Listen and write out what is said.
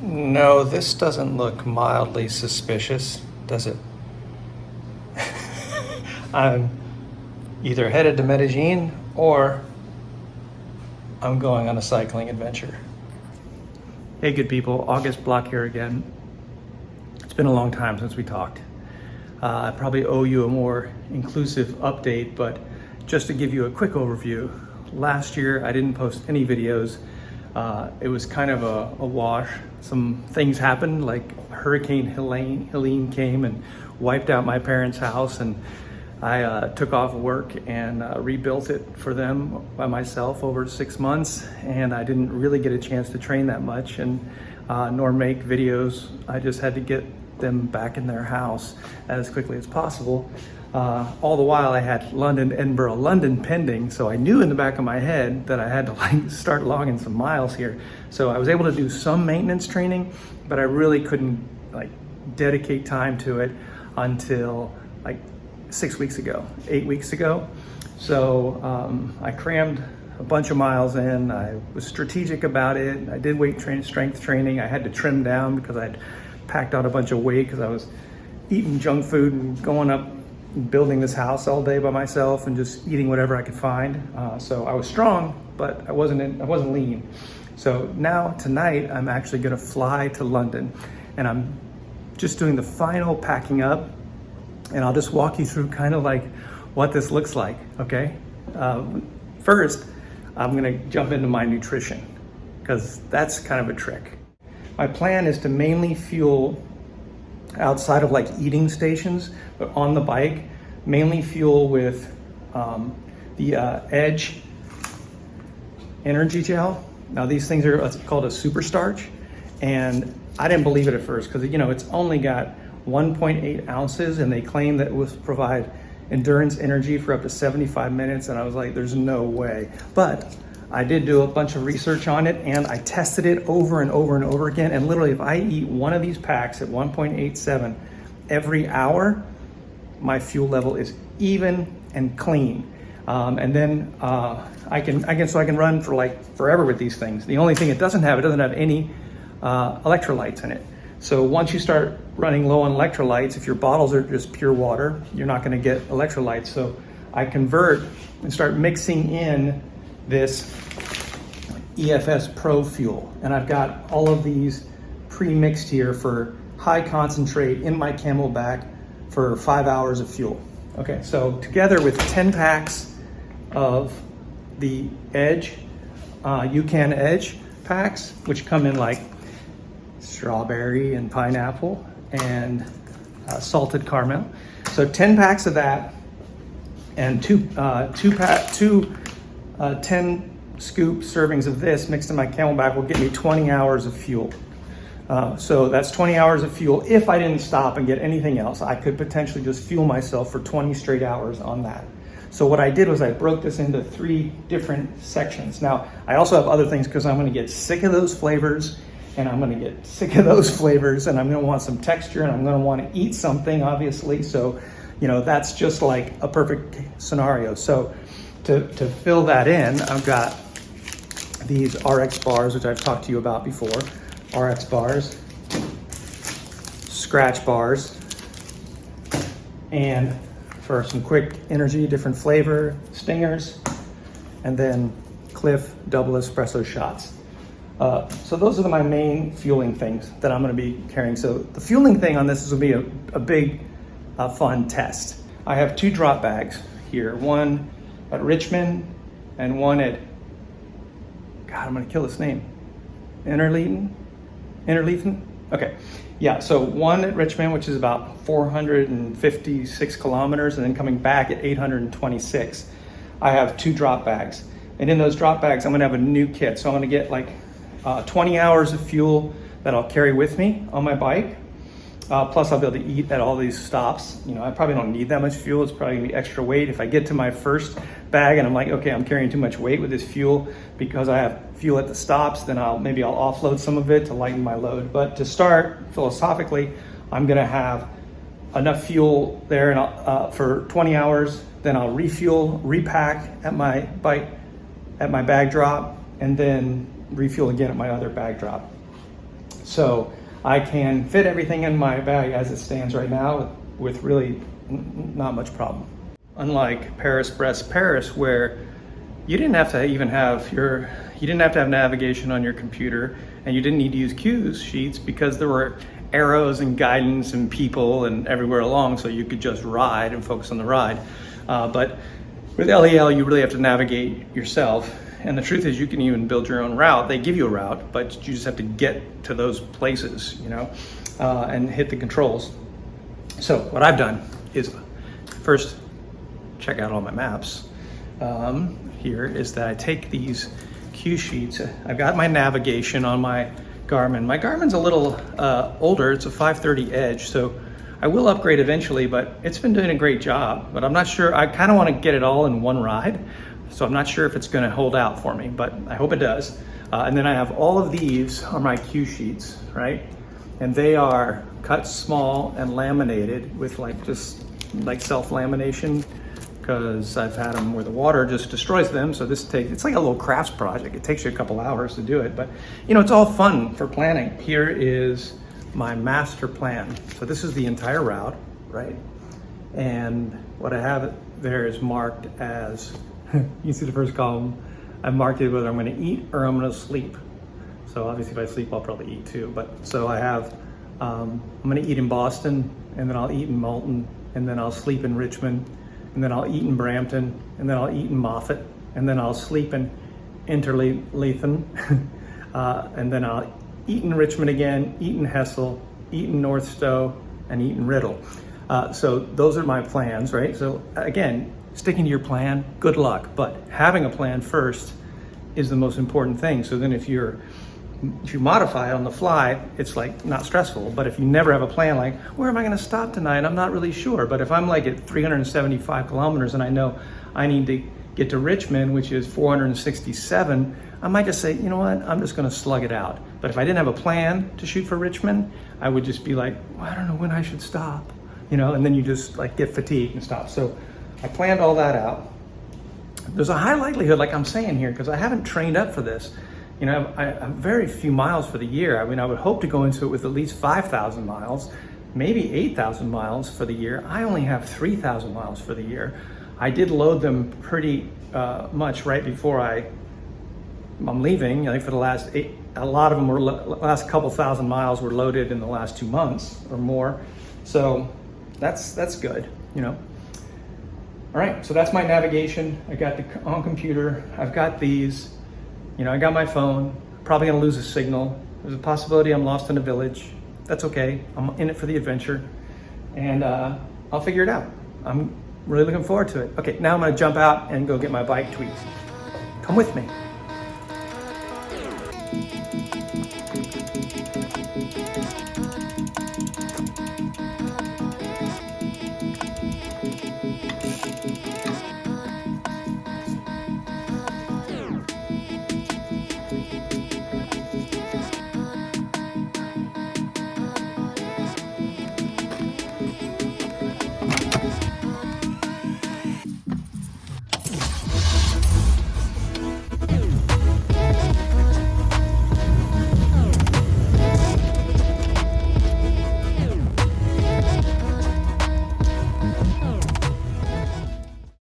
No, this doesn't look mildly suspicious, does it? I'm either headed to Medellin or I'm going on a cycling adventure. Hey, good people, August Block here again. It's been a long time since we talked. I probably owe you a more inclusive update, but just to give you a quick overview, last year I didn't post any videos. It was kind of a wash. Some things happened, like Hurricane Helene came and wiped out my parents' house, and I took off work and rebuilt it for them by myself over 6 months, and I didn't really get a chance to train that much and nor make videos. I just had to get them back in their house as quickly as possible. All the while I had London-Edinburgh-London pending, so I knew in the back of my head that I had to start logging some miles here. So I was able to do some maintenance training, but I really couldn't dedicate time to it until 6 weeks ago, 8 weeks ago. So I crammed a bunch of miles in. I was strategic about it. I did strength training. I had to trim down because I'd packed out a bunch of weight because I was eating junk food and going up and building this house all day by myself and just eating whatever I could find. So I was strong, but I wasn't lean. So now tonight I'm actually going to fly to London, and I'm just doing the final packing up, and I'll just walk you through kind of like what this looks like. Okay. First, I'm going to jump into my nutrition because that's kind of a trick. My plan is to mainly fuel outside of eating stations, but on the bike, mainly fuel with the Edge energy gel. Now these things are called a super starch, and I didn't believe it at first because it's only got 1.8 ounces, and they claim that it will provide endurance energy for up to 75 minutes, and I was like, there's no way. But I did do a bunch of research on it, and I tested it over and over and over again, and literally if I eat one of these packs at 1.87 every hour, my fuel level is even and clean. And then I can run for forever with these things. The only thing it doesn't have any electrolytes in it. So once you start running low on electrolytes, if your bottles are just pure water, you're not going to get electrolytes. So I convert and start mixing in this EFS Pro fuel, and I've got all of these pre-mixed here for high concentrate in my Camelback for 5 hours of fuel. Okay, so together with 10 packs of the Edge, UCAN Edge packs, which come in strawberry and pineapple and salted caramel. So 10 packs of that and two 10 scoop servings of this mixed in my Camelback will get me 20 hours of fuel. So that's 20 hours of fuel. If I didn't stop and get anything else, I could potentially just fuel myself for 20 straight hours on that. So what I did was I broke this into 3 different sections. Now, I also have other things because I'm going to get sick of those flavors, and I'm going to get sick of those flavors, and I'm going to want some texture, and I'm going to want to eat something, obviously. So, that's just like a perfect scenario. So to fill that in, I've got these RX bars, which I've talked to you about before. RX bars, scratch bars, and for some quick energy, different flavor, stingers, and then Cliff double espresso shots. So those are my main fueling things that I'm going to be carrying. So the fueling thing on this will be a big fun test. I have 2 drop bags here, one at Richmond and one at, God, I'm going to kill this name, Interleithen? Okay, yeah, so one at Richmond, which is about 456 kilometers, and then coming back at 826. I have 2 drop bags, and in those drop bags I'm going to have a new kit. So I'm going to get 20 hours of fuel that I'll carry with me on my bike. Plus I'll be able to eat at all these stops. I probably don't need that much fuel. It's probably gonna be extra weight. If I get to my first bag and I'm like, okay, I'm carrying too much weight with this fuel because I have fuel at the stops, then maybe I'll offload some of it to lighten my load. But to start, philosophically, I'm gonna have enough fuel there and for 20 hours, then I'll refuel, repack at my bike, at my bag drop, and then refuel again at my other bag drop. So I can fit everything in my bag as it stands right now with really not much problem. Unlike Paris-Brest Paris, where you didn't have to even have navigation on your computer, and you didn't need to use cues sheets because there were arrows and guidance and people and everywhere along, so you could just ride and focus on the ride. But with LEL, you really have to navigate yourself. And the truth is, you can even build your own route. They give you a route, but you just have to get to those places, and hit the controls. So what I've done is first check out all my maps. Here is that I take these cue sheets. I've got my navigation on my Garmin. My Garmin's a little older. It's a 530 Edge, so I will upgrade eventually, but it's been doing a great job. But I'm not sure, I kind of want to get it all in one ride, so I'm not sure if it's going to hold out for me, but I hope it does. And then I have all of these are my cue sheets, right? And they are cut small and laminated with just self-lamination, because I've had them where the water just destroys them. So it's like a little crafts project. It takes you a couple hours to do it, but it's all fun for planning. Here is my master plan. So this is the entire route, right? And what I have there is marked as, you see the first column, I've marked it whether I'm gonna eat or I'm gonna sleep. So obviously if I sleep, I'll probably eat too. But so I have, I'm gonna eat in Boston, and then I'll eat in Malton, and then I'll sleep in Richmond, and then I'll eat in Brampton, and then I'll eat in Moffat, and then I'll sleep in Interlaken, and then I'll eat in Richmond again, eat in Hessel, eat in North Stowe, and eat in Riddle. So those are my plans, right? So again, sticking to your plan, good luck, but having a plan first is the most important thing. So then if you modify it on the fly, it's not stressful. But if you never have a plan, where am I gonna stop tonight? I'm not really sure. But if I'm at 375 kilometers and I know I need to get to Richmond, which is 467, I might just say, you know what, I'm just gonna slug it out. But if I didn't have a plan to shoot for Richmond, I would just be well, I don't know when I should stop, and then you just get fatigued and stop. So I planned all that out. There's a high likelihood, like I'm saying here, because I haven't trained up for this. I have very few miles for the year. I mean, I would hope to go into it with at least 5,000 miles, maybe 8,000 miles for the year. I only have 3,000 miles for the year. I did load them pretty much right before I'm leaving. For the last a lot of them were last couple thousand miles were loaded in the last 2 months or more. So that's good, All right, so that's my navigation. I got the on computer. I've got these. I got my phone, probably gonna lose a signal. There's a possibility I'm lost in a village. That's okay, I'm in it for the adventure. And I'll figure it out. I'm really looking forward to it. Okay, now I'm gonna jump out and go get my bike tweaked. Come with me.